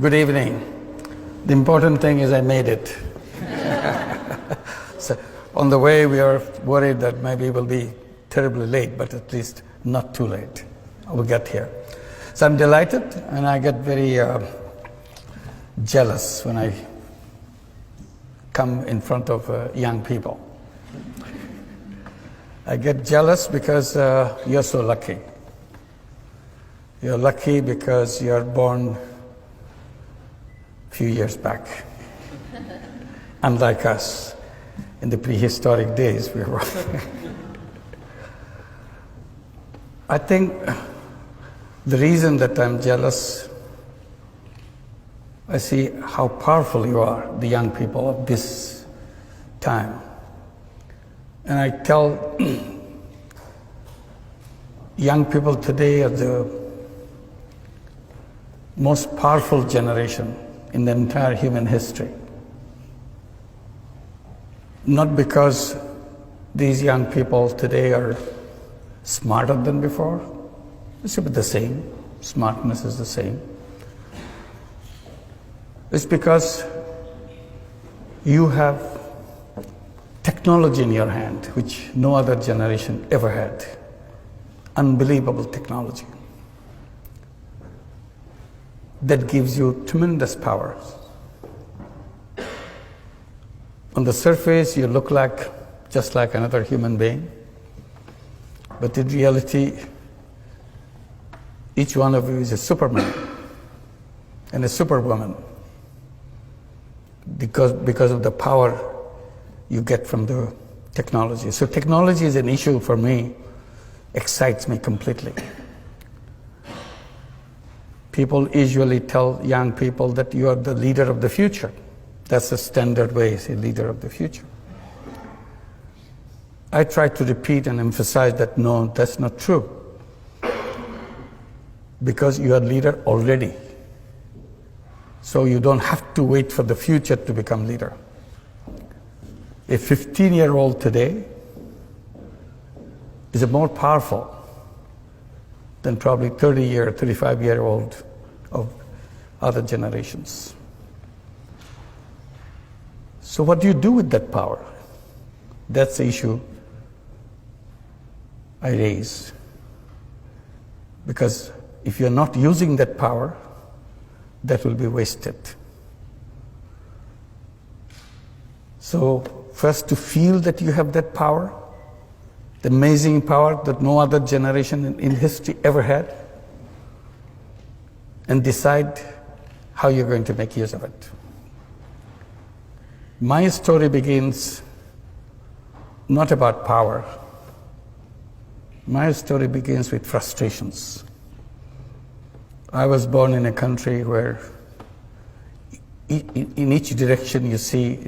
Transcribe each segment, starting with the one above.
Good evening. The important thing is I made it. So on the way, we are worried that maybe we'll be terribly late, but at least not too late. We'll get here. So I'm delighted, and I get very jealous when I come in front of young people. I get jealous because you're so lucky. You're lucky because you're born a few years back. Unlike us, in the prehistoric days, we were. I think the reason that I'm jealous, I see how powerful you are, the young people of this time. And I tell young people today are the most powerful generation in the entire human history. Not because these young people today are smarter than before, it's about the same, smartness is the same. It's because you have technology in your hand, which no other generation ever had. Unbelievable technology. That gives you tremendous power. On the surface, you look just like another human being, but in reality, each one of you is a Superman and a Superwoman because of the power you get from the technology. So technology is an issue for me, excites me completely. People usually tell young people that you are the leader of the future. That's the standard way, say leader of the future. I try to repeat and emphasize that no, that's not true. Because you are leader already. So you don't have to wait for the future to become leader. A 15-year-old today is more powerful than probably 35-year-old of other generations. So what do you do with that power? That's the issue I raise. Because if you're not using that power, that will be wasted. So first to feel that you have that power, the amazing power that no other generation in history ever had, and decide how you're going to make use of it. My story begins not about power. My story begins with frustrations. I was born in a country where in each direction you see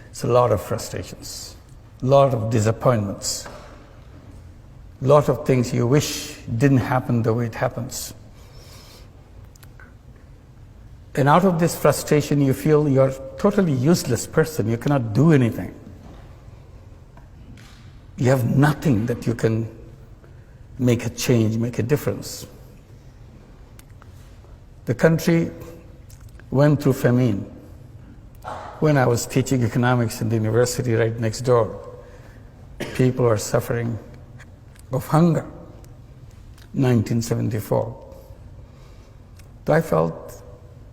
it's a lot of frustrations, a lot of disappointments, a lot of things you wish didn't happen the way it happens. And out of this frustration, you feel you're a totally useless person. You cannot do anything. You have nothing that you can make a change, make a difference. The country went through famine. When I was teaching economics in the university right next door, people are suffering of hunger, 1974. So I felt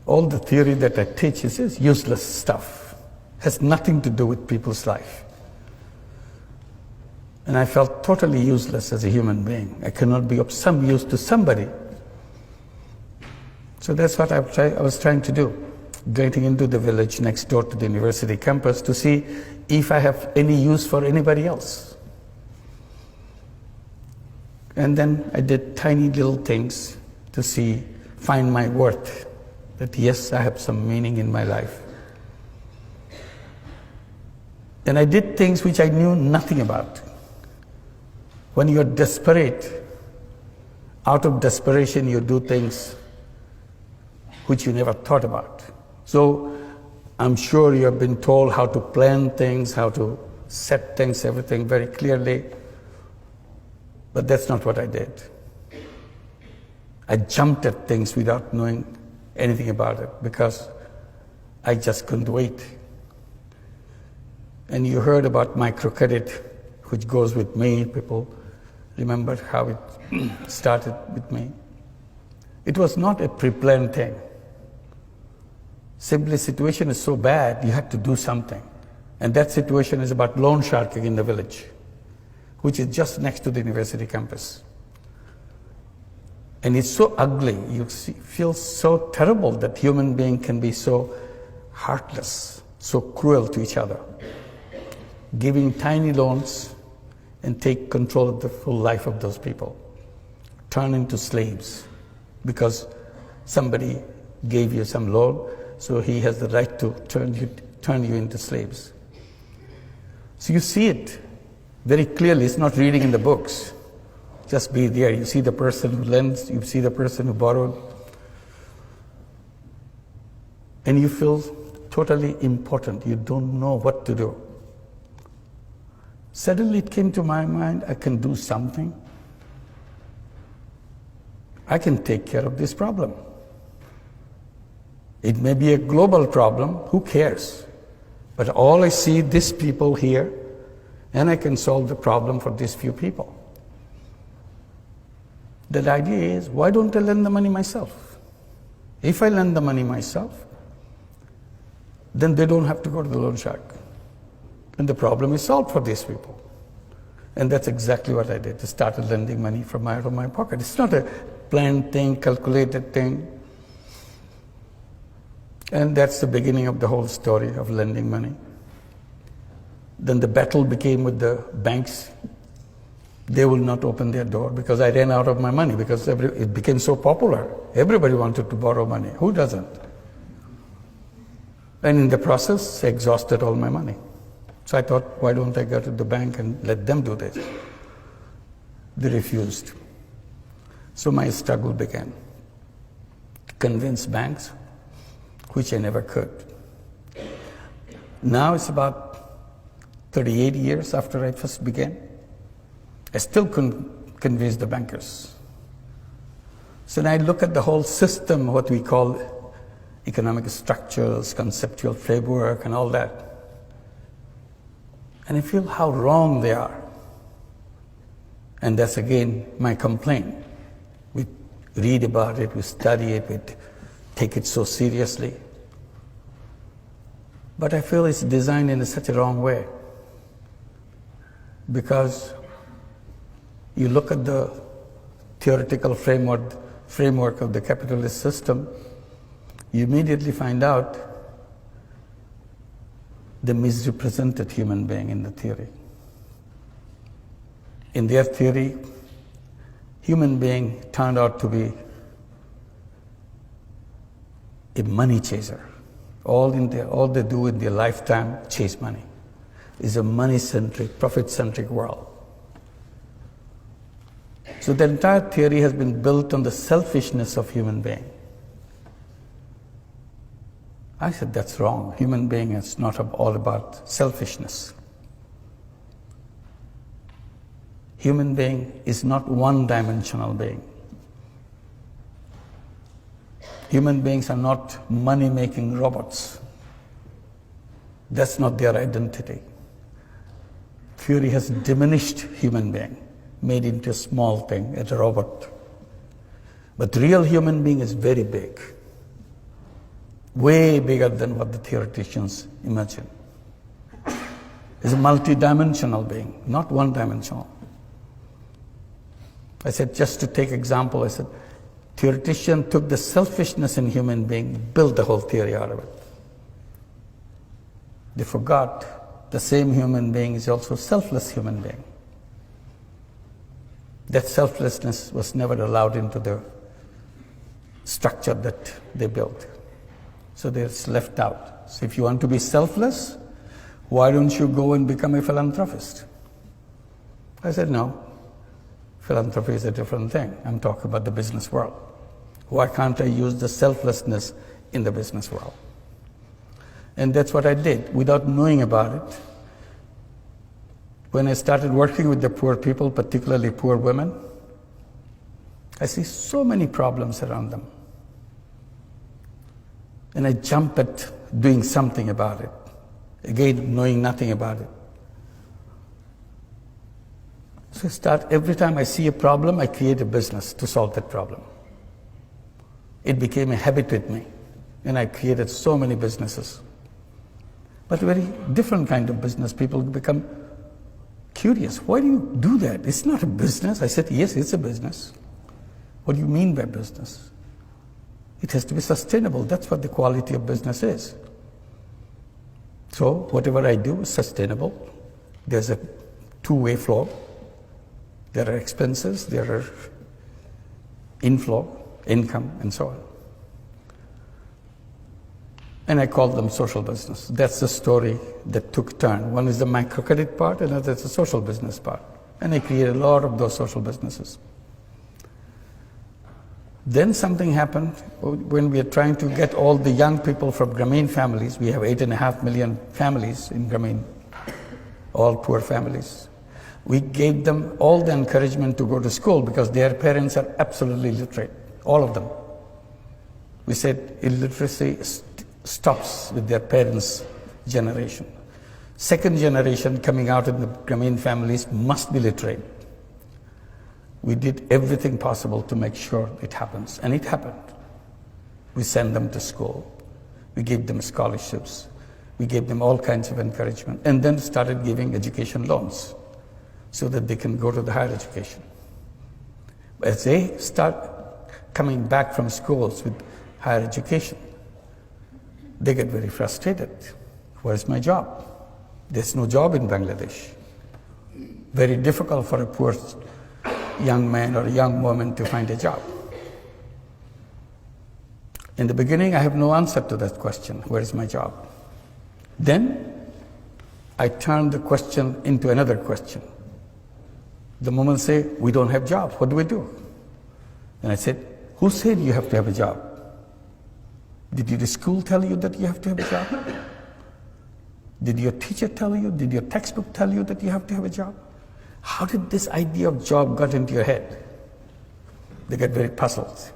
all the theory that I teach is useless stuff, has nothing to do with people's life. And I felt totally useless as a human being. I cannot be of some use to somebody. So that's what I was trying to do, getting into the village next door to the university campus to see if I have any use for anybody else. And then I did tiny little things to find my worth, that yes, I have some meaning in my life. And I did things which I knew nothing about. When you're desperate, out of desperation you do things which you never thought about. So I'm sure you have been told how to plan things, how to set things, everything very clearly. But that's not what I did. I jumped at things without knowing anything about it because I just couldn't wait. And you heard about microcredit, which goes with me. People remember how it started with me. It was not a pre-planned thing. Simply, situation is so bad, you had to do something. And that situation is about loan sharking in the village, which is just next to the university campus. And it's so ugly, you feel so terrible that human being can be so heartless, so cruel to each other, giving tiny loans and take control of the full life of those people, turn into slaves because somebody gave you some loan, so he has the right to turn you into slaves. So you see it very clearly. It's not reading in the books. Just be there. You see the person who lends, you see the person who borrowed, and you feel totally important. You don't know what to do. Suddenly it came to my mind, I can do something. I can take care of this problem. It may be a global problem, who cares? But all I see, these people here, and I can solve the problem for these few people. The idea is, why don't I lend the money myself? If I lend the money myself, then they don't have to go to the loan shark. And the problem is solved for these people. And that's exactly what I did. I started lending money from out of my pocket. It's not a planned thing, calculated thing. And that's the beginning of the whole story of lending money. Then the battle became with the banks. They will not open their door because I ran out of my money because it became so popular. Everybody wanted to borrow money. Who doesn't? And in the process, I exhausted all my money. So I thought, why don't I go to the bank and let them do this? They refused. So my struggle began to convince banks, which I never could. Now it's about 38 years after I first began. I still couldn't convince the bankers. So now I look at the whole system, what we call economic structures, conceptual framework, and all that. And I feel how wrong they are. And that's again my complaint. We read about it, we study it, we take it so seriously. But I feel it's designed in such a wrong way. Because you look at the theoretical framework of the capitalist system, you immediately find out the misrepresented human being in the theory. In their theory, human being turned out to be a money chaser. All they do in their lifetime, chase money. It's a money-centric, profit-centric world. So the entire theory has been built on the selfishness of human being. I said, that's wrong. Human being is not all about selfishness. Human being is not one-dimensional being. Human beings are not money-making robots. That's not their identity. Theory has diminished human being, made into a small thing, as a robot. But real human being is very big. Way bigger than what the theoreticians imagine. It's a multi-dimensional being, not one-dimensional. I said, just to take example, I said, theoretician took the selfishness in human being, built the whole theory out of it. They forgot the same human being is also a selfless human being. That selflessness was never allowed into the structure that they built. So they're left out. So if you want to be selfless, why don't you go and become a philanthropist? I said, no. Philanthropy is a different thing. I'm talking about the business world. Why can't I use the selflessness in the business world? And that's what I did without knowing about it. When I started working with the poor people, particularly poor women, I see so many problems around them. And I jump at doing something about it. Again, knowing nothing about it. So every time I see a problem, I create a business to solve that problem. It became a habit with me, and I created so many businesses. But a very different kind of business. People become curious. Why do you do that? It's not a business. I said, yes, it's a business. What do you mean by business? It has to be sustainable. That's what the quality of business is. So whatever I do is sustainable. There's a two-way flow. There are expenses, there are inflow, income, and so on. And I call them social business. That's the story that took turn. One is the microcredit part, and another is the social business part. And I created a lot of those social businesses. Then something happened when we are trying to get all the young people from Grameen families. We have 8.5 million families in Grameen, all poor families. We gave them all the encouragement to go to school because their parents are absolutely literate, all of them. We said illiteracy stops with their parents' generation. Second generation coming out in the Grameen families must be literate. We did everything possible to make sure it happens, and it happened. We sent them to school. We gave them scholarships. We gave them all kinds of encouragement, and then started giving education loans so that they can go to the higher education. As they start coming back from schools with higher education, they get very frustrated. Where's my job? There's no job in Bangladesh. Very difficult for a poor young man or a young woman to find a job. In the beginning, I have no answer to that question, where is my job? Then I turned the question into another question. The moment say, we don't have jobs, what do we do? And I said, who said you have to have a job? Did your school tell you that you have to have a job? Did your teacher tell you? Did your textbook tell you that you have to have a job? How did this idea of job got into your head? They get very puzzled.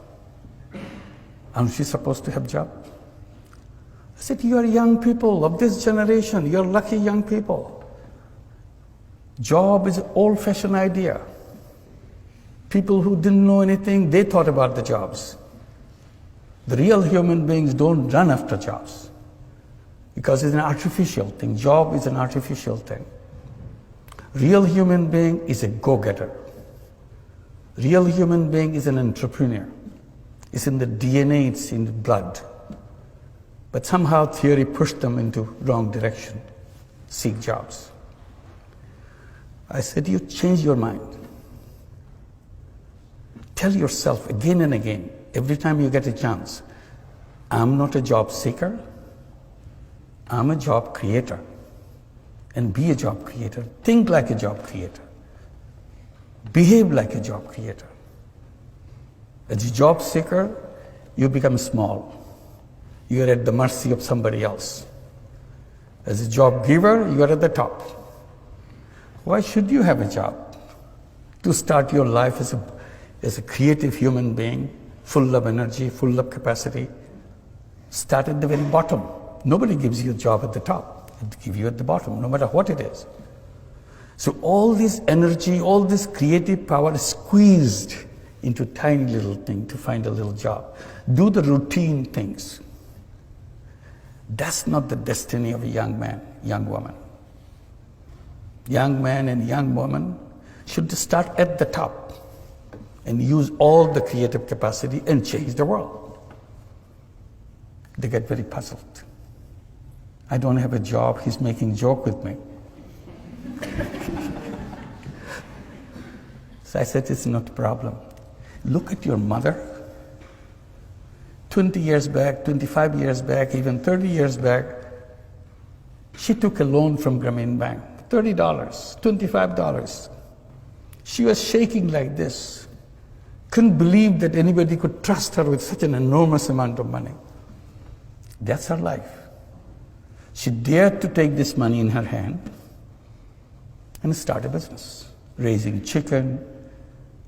Aren't you supposed to have a job? I said, you are young people of this generation. You're lucky young people. Job is an old-fashioned idea. People who didn't know anything, they thought about the jobs. The real human beings don't run after jobs because it's an artificial thing. Job is an artificial thing. Real human being is a go-getter. Real human being is an entrepreneur. It's in the DNA, it's in the blood. But somehow theory pushed them into wrong direction. Seek jobs. I said, you change your mind. Tell yourself again and again, every time you get a chance, I'm not a job seeker, I'm a job creator. And be a job creator. Think like a job creator. Behave like a job creator. As a job seeker, you become small. You are at the mercy of somebody else. As a job giver, you are at the top. Why should you have a job? To start your life as a creative human being, full of energy, full of capacity. Start at the very bottom. Nobody gives you a job at the top. They give you at the bottom, no matter what it is. So all this energy, all this creative power is squeezed into a tiny little thing to find a little job. Do the routine things. That's not the destiny of a young man, young woman. Young man and young woman should start at the top and use all the creative capacity and change the world. They get very puzzled. I don't have a job, he's making joke with me. So I said, it's not a problem. Look at your mother. 20 years back, 25 years back, even 30 years back, she took a loan from Grameen Bank, $30, $25. She was shaking like this. Couldn't believe that anybody could trust her with such an enormous amount of money. That's her life. She dared to take this money in her hand and start a business, raising chicken,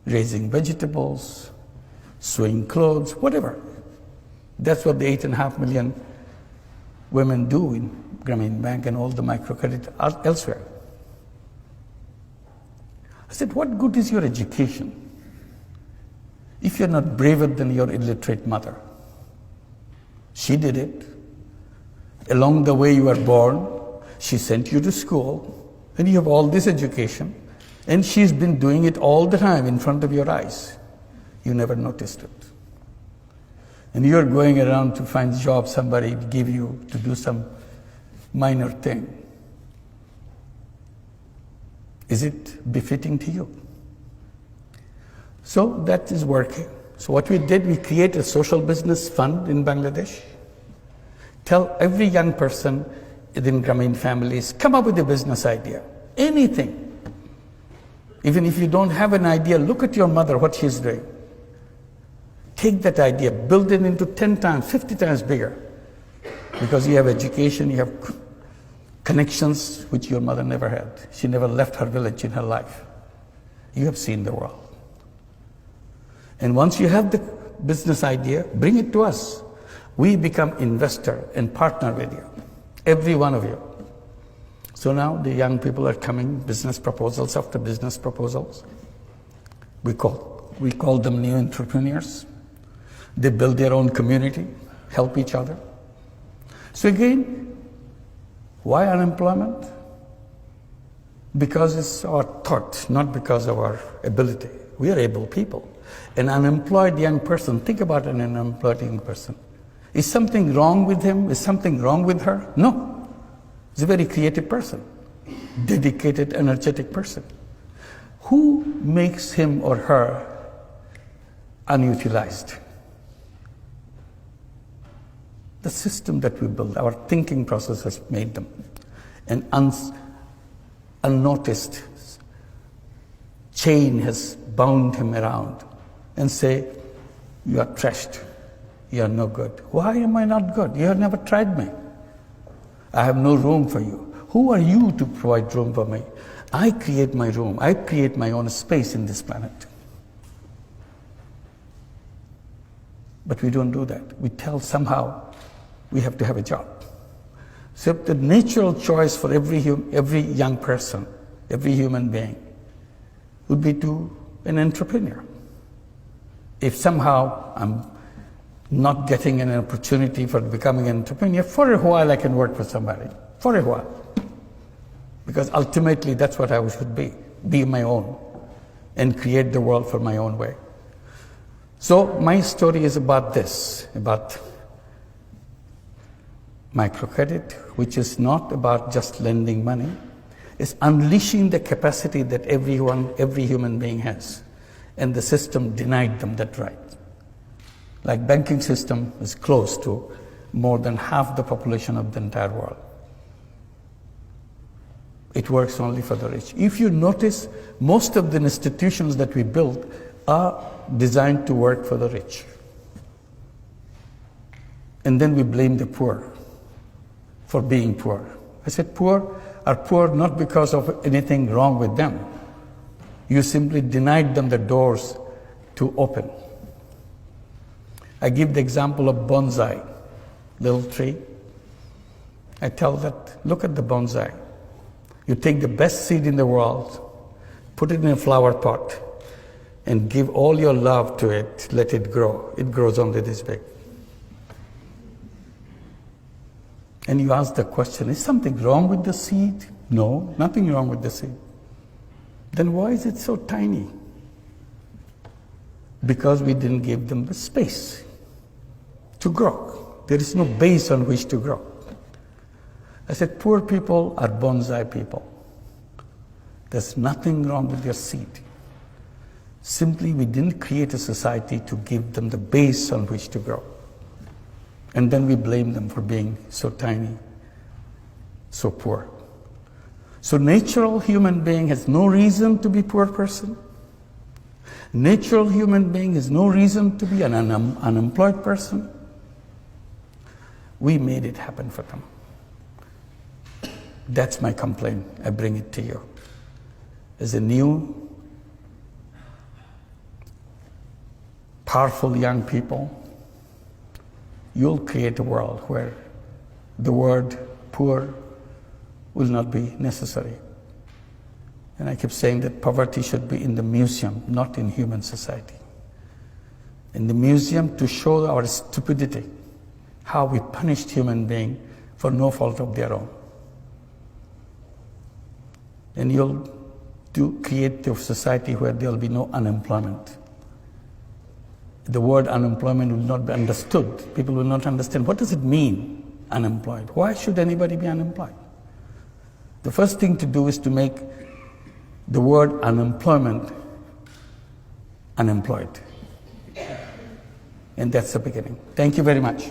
raising vegetables, sewing clothes, whatever. That's what the 8.5 million women do in Grameen Bank and all the microcredit elsewhere. I said, what good is your education if you're not braver than your illiterate mother? She did it. Along the way you were born, she sent you to school, and you have all this education, and she's been doing it all the time in front of your eyes. You never noticed it. And you're going around to find a job somebody give you to do some minor thing. Is it befitting to you? So that is working. So what we did, we created a social business fund in Bangladesh. Tell every young person within Grameen families, come up with a business idea, anything. Even if you don't have an idea, look at your mother, what she's doing. Take that idea, build it into 10 times, 50 times bigger. Because you have education, you have connections which your mother never had. She never left her village in her life. You have seen the world. And once you have the business idea, bring it to us. We become investor and partner with you, every one of you. So now the young people are coming, business proposals after business proposals. We call them new entrepreneurs. They build their own community, help each other. So again, why unemployment? Because it's our thought, not because of our ability. We are able people. An unemployed young person, think about an unemployed young person. Is something wrong with him? Is something wrong with her? No. He's a very creative person, dedicated, energetic person. Who makes him or her unutilized? The system that we build, our thinking process has made them. An unnoticed chain has bound him around and say, you are trashed, you are no good. Why am I not good? You have never tried me. I have no room for you. Who are you to provide room for me? I create my room. I create my own space in this planet. But we don't do that. We tell somehow we have to have a job. So the natural choice for every young person, every human being, would be to an entrepreneur. If somehow I'm not getting an opportunity for becoming an entrepreneur, for a while I can work for somebody, for a while. Because ultimately that's what I should be my own, and create the world for my own way. So my story is about this, about microcredit, which is not about just lending money. It's unleashing the capacity that every human being has. And the system denied them that right. Like banking system is close to more than half the population of the entire world. It works only for the rich. If you notice, most of the institutions that we build are designed to work for the rich. And then we blame the poor for being poor. I said poor are poor not because of anything wrong with them. You simply denied them the doors to open. I give the example of bonsai, little tree. I tell that, look at the bonsai. You take the best seed in the world, put it in a flower pot, and give all your love to it, let it grow. It grows only this big. And you ask the question, is something wrong with the seed? No, nothing wrong with the seed. Then why is it so tiny? Because we didn't give them the space to grow. There is no base on which to grow. I said, poor people are bonsai people. There's nothing wrong with their seed. Simply, we didn't create a society to give them the base on which to grow. And then we blame them for being so tiny, so poor. So natural human being has no reason to be poor person. Natural human being has no reason to be an unemployed person. We made it happen for them. That's my complaint. I bring it to you. As a new, powerful young people, you'll create a world where the word poor will not be necessary. And I keep saying that poverty should be in the museum, not in human society. In the museum to show our stupidity, how we punished human beings for no fault of their own. And you'll create a society where there will be no unemployment. The word unemployment will not be understood. People will not understand, what does it mean, unemployed? Why should anybody be unemployed? The first thing to do is to make the word unemployment unemployed. And that's the beginning. Thank you very much.